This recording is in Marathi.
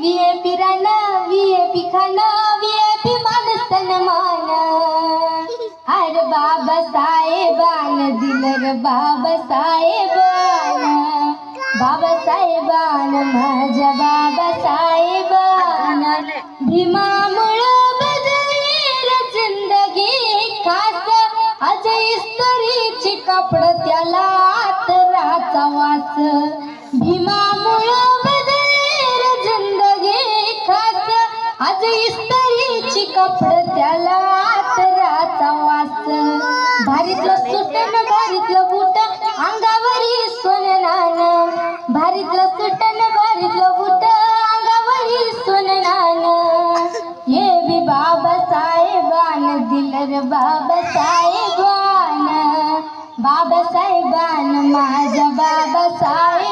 VIP राणा VIP खाना VIP मान सन्मान अरे बाबासाहेबान दिलं रे बाबासाहेबान बाबासाहेबान माझ्या बाबासाहेबान भीमामुळं बदलली रे जिंदगी खास आज इस्त्रीची कपड त्याला आतराचा वास भीमामुळं बदलली रे जिंदगी खास आज इस्त्रीची कपड त्याला आतराचा वास भारीतलं सुटण भारीतलं बूट अंगावरी सोननान भारीतलं सुटण भारीतलं बूट अंगावरी सोननान ये बी बाबासाहेबान दिलं रे बाबासाहेबान बाबासाहेबान माझ्या बाबासाहेब